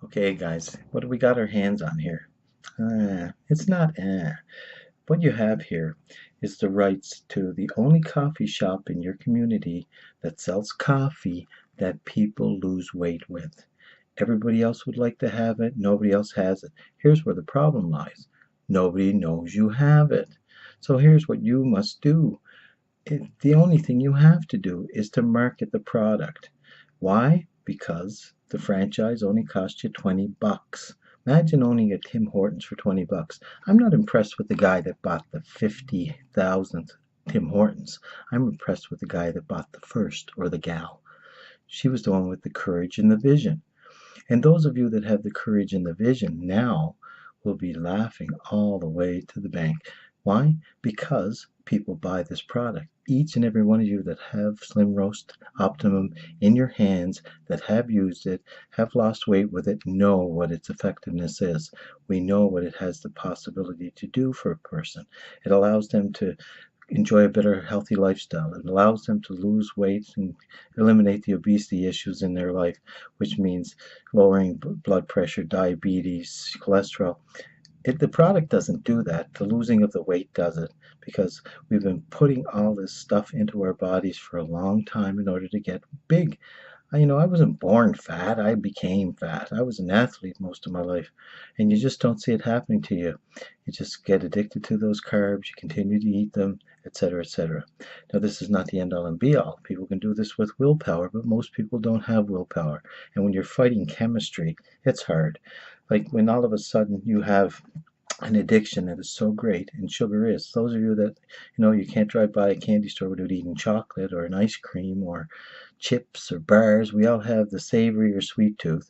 Okay, guys, what do we got our hands on here? It's not What you have here is the rights to the only coffee shop in your community that sells coffee that people lose weight with. Everybody else would like to have it, nobody else has it. Here's where the problem lies. Nobody knows you have it. So here's what you must do. The only thing you have to do is to market the product. Why? Because the franchise only costs you 20 bucks. Imagine owning a Tim Hortons for 20 bucks. I'm not impressed with the guy that bought the 50,000th Tim Hortons. I'm impressed with the guy that bought the first, or the gal. She was the one with the courage and the vision. And those of you that have the courage and the vision now will be laughing all the way to the bank. Why? Because people buy this product. Each and every one of you that have Slim Roast Optimum in your hands, that have used it, have lost weight with it, know what its effectiveness is. We know what it has the possibility to do for a person. It allows them to enjoy a better healthy lifestyle. It allows them to lose weight and eliminate the obesity issues in their life, which means lowering blood pressure, diabetes, cholesterol. The product doesn't do that. The losing of the weight does it, because we've been putting all this stuff into our bodies for a long time in order to get big. I wasn't born fat. I became fat. I was an athlete most of my life, and you just don't see it happening to you. You just get addicted to those carbs. You continue to eat them, etc., etc. Now, this is not the end all and be all. People can do this with willpower, but most people don't have willpower. And when you're fighting chemistry, it's hard. Like when all of a sudden you have an addiction that is so great, and sugar is. Those of you that you can't drive by a candy store without eating chocolate or an ice cream or chips or bars. We all have the savory or sweet tooth,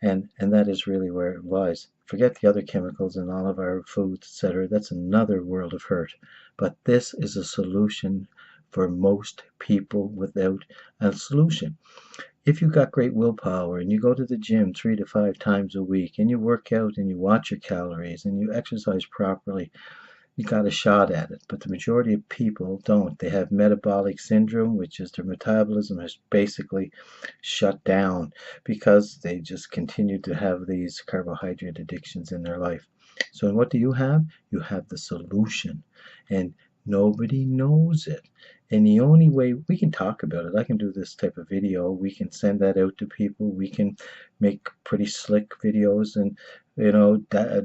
and that is really where it lies. Forget the other chemicals in all of our foods, etc. That's another world of hurt. But this is a solution for most people without a solution. If you've got great willpower and you go to the gym 3 to 5 times a week and you work out and you watch your calories and you exercise properly, you got a shot at it. But the majority of people don't. They have metabolic syndrome, which is their metabolism has basically shut down because they just continue to have these carbohydrate addictions in their life. So what do you have? You have the solution, and nobody knows it. And the only way we can talk about it, I can do this type of video, we can send that out to people, we can make pretty slick videos, and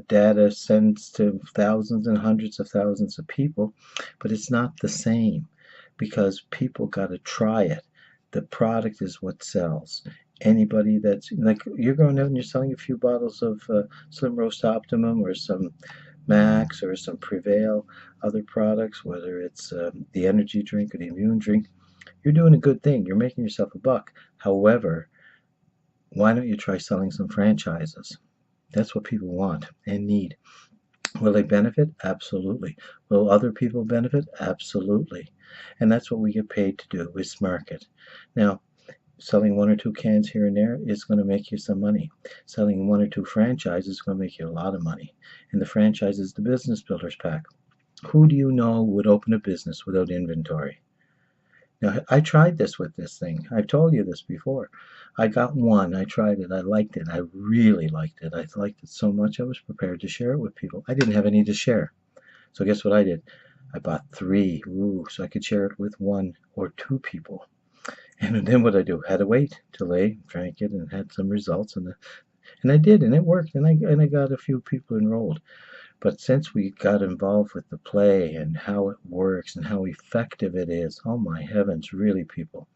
data sends to thousands and hundreds of thousands of people, but it's not the same, because people got to try it. The product is what sells. Anybody that's like, you're going out and you're selling a few bottles of Slim Roast Optimum or some Max or some Prevail, other products, whether it's the energy drink or the immune drink, you're doing a good thing. You're making yourself a buck. However, why don't you try selling some franchises? That's what people want and need. Will they benefit? Absolutely. Will other people benefit? Absolutely. And that's what we get paid to do, is market. Now, selling 1 or 2 cans here and there is going to make you some money. Selling 1 or 2 franchises is going to make you a lot of money. And the franchise is the business builders pack. Who do you know would open a business without inventory? Now, I tried this with this thing. I've told you this before. I got one. I tried it. I liked it. I really liked it. I liked it so much I was prepared to share it with people. I didn't have any to share. So guess what I did? I bought 3. So I could share it with 1 or 2 people. And then what I do? Had to wait till they drank it and had some results, and I did, and it worked, and I got a few people enrolled. But since we got involved with the play and how it works and how effective it is, oh my heavens, really, people.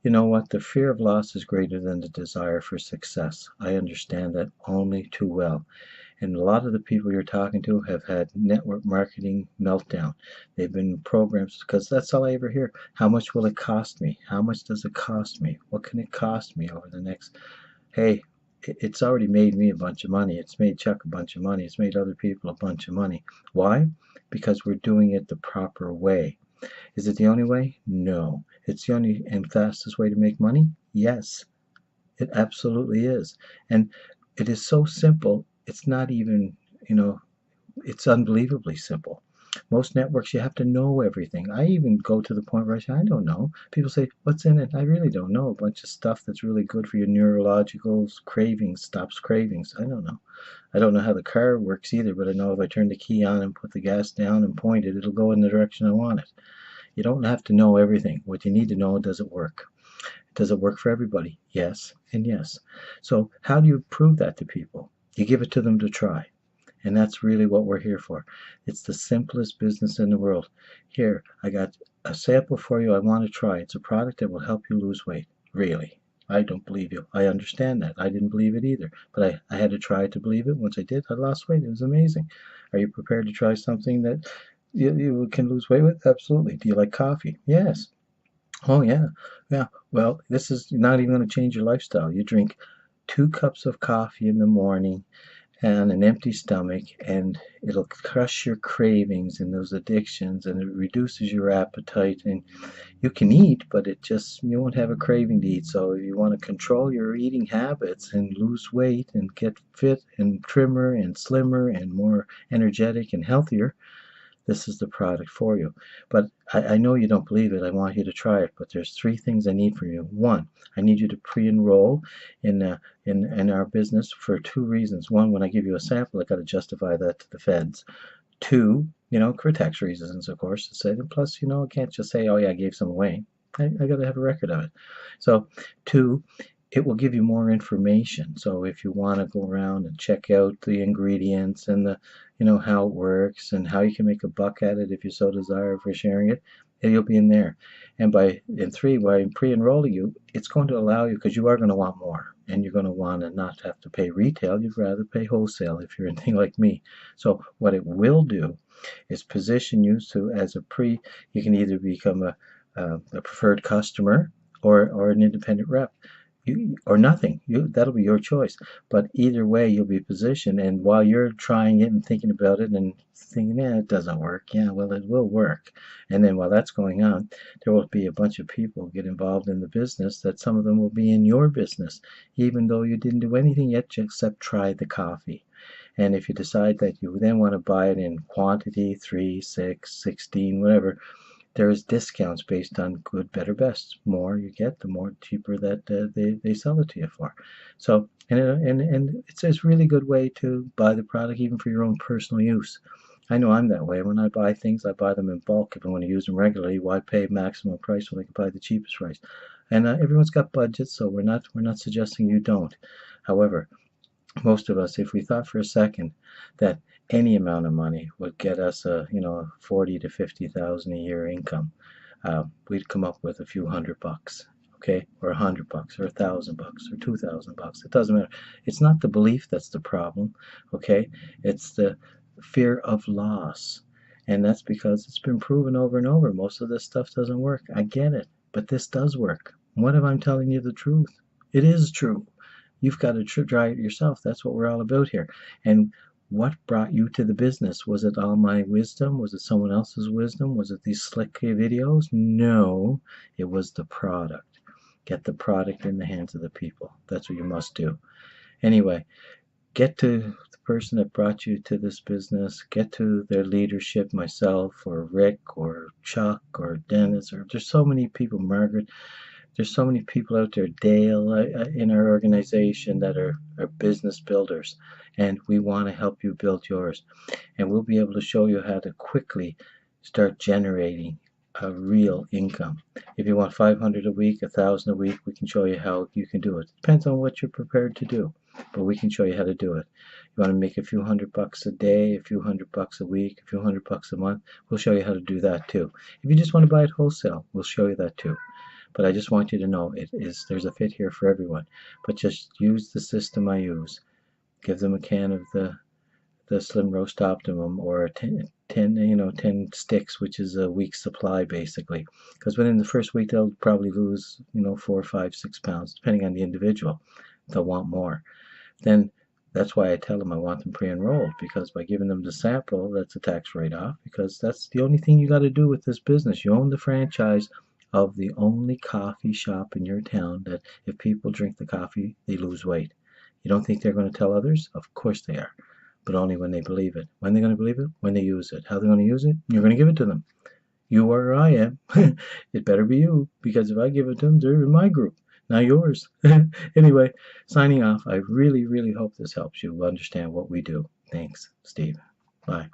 You know what? The fear of loss is greater than the desire for success. I understand that only too well. And a lot of the people you're talking to have had network marketing meltdown. They've been in programs, because that's all I ever hear. How much will it cost me? How much does it cost me? What can it cost me over the next? Hey, it's already made me a bunch of money. It's made Chuck a bunch of money. It's made other people a bunch of money. Why? Because we're doing it the proper way. Is it the only way? No. It's the only and fastest way to make money? Yes. It absolutely is. And it is so simple, it's not even, it's unbelievably simple. Most networks, you have to know everything. I even go to the point where I say, I don't know. People say, what's in it? I really don't know. A bunch of stuff that's really good for your neurological cravings, stops cravings. I don't know. I don't know how the car works either, but I know if I turn the key on and put the gas down and point it, it'll go in the direction I want it. You don't have to know everything. What you need to know, does it work? Does it work for everybody? Yes and yes. So how do you prove that to people? You give it to them to try. And that's really what we're here for. It's the simplest business in the world. Here, I got a sample for you. I want to try. It's a product that will help you lose weight. Really. I don't believe you. I understand that. I didn't believe it either. But I had to try to believe it. Once I did, I lost weight. It was amazing. Are you prepared to try something that you can lose weight with? Absolutely. Do you like coffee? Yes. Oh, yeah. Yeah. Well, this is not even going to change your lifestyle. You drink 2 cups of coffee in the morning and an empty stomach, and it'll crush your cravings and those addictions, and it reduces your appetite, and you can eat, but you won't have a craving to eat. So if you want to control your eating habits and lose weight and get fit and trimmer and slimmer and more energetic and healthier, this is the product for you. But I know you don't believe it. I want you to try it. But there's 3 things I need from you. One, I need you to pre-enroll in our business for 2 reasons. One, when I give you a sample, I got to justify that to the feds. 2, for tax reasons, of course. And plus, I can't just say, oh yeah, I gave some away. I got to have a record of it. So 2, it will give you more information. So if you want to go around and check out the ingredients and how it works and how you can make a buck at it if you so desire for sharing it, you'll be in there. And in 3, by pre-enrolling you, it's going to allow you, because you are going to want more, and you're going to want to not have to pay retail. You'd rather pay wholesale if you're anything like me. So what it will do is position you you can either become a preferred customer or an independent rep. Or nothing. That'll be your choice. But either way, you'll be positioned. And while you're trying it and thinking about it and thinking, yeah, it doesn't work. Yeah, well, it will work. And then while that's going on, there will be a bunch of people get involved in the business, that some of them will be in your business, even though you didn't do anything yet except try the coffee. And if you decide that you then want to buy it in quantity, 3, 6, 16, whatever, there is discounts based on good, better, best. More you get, the more cheaper that they sell it to you for. So, and it's a really good way to buy the product even for your own personal use. I know I'm that way. When I buy things, I buy them in bulk. If I want to use them regularly, why pay maximum price when I can buy the cheapest price? And everyone's got budgets, so we're not suggesting you don't. However, most of us, if we thought for a second that any amount of money would get us a 40 to 50,000 a year income, we'd come up with a few $100, okay, or $100 or $1,000 or $2,000. It doesn't matter. It's not the belief that's the problem, okay. It's the fear of loss, and that's because it's been proven over and over. Most of this stuff doesn't work. I get it, but this does work. What if I'm telling you the truth? It is true. You've got to try it yourself. That's what we're all about here. And what brought you to the business? Was it all my wisdom? Was it someone else's wisdom? Was it these slick videos? No, it was the product. Get the product in the hands of the people. That's what you must do. Anyway, get to the person that brought you to this business. Get to their leadership, myself or Rick or Chuck or Dennis, or there's so many people, Margaret. There's so many people out there, Dale, in our organization, that are business builders, and we want to help you build yours. And we'll be able to show you how to quickly start generating a real income. If you want 500 a week, 1,000 a week, we can show you how you can do it. Depends on what you're prepared to do, but we can show you how to do it. You want to make a few $100 a day, a few $100 a week, a few $100 a month, we'll show you how to do that too. If you just want to buy it wholesale, we'll show you that too. But I just want you to know there's a fit here for everyone. But just use the system I use. Give them a can of the Slim Roast Optimum, or 10 sticks, which is a week's supply basically. Because within the first week they'll probably lose 4, 5, 6 pounds, depending on the individual. They'll want more. Then that's why I tell them I want them pre-enrolled, because by giving them the sample, that's a tax write-off, because that's the only thing you got to do with this business. You own the franchise of the only coffee shop in your town that if people drink the coffee, they lose weight. You don't think they're going to tell others? Of course they are. but only when they believe it. When they're going to believe it? When they use it. How they're going to use it? You're going to give it to them. You are or I am. It better be you, because if I give it to them, they're in my group, not yours. Anyway, signing off. I really, really hope this helps you understand what we do. Thanks, Steve. Bye.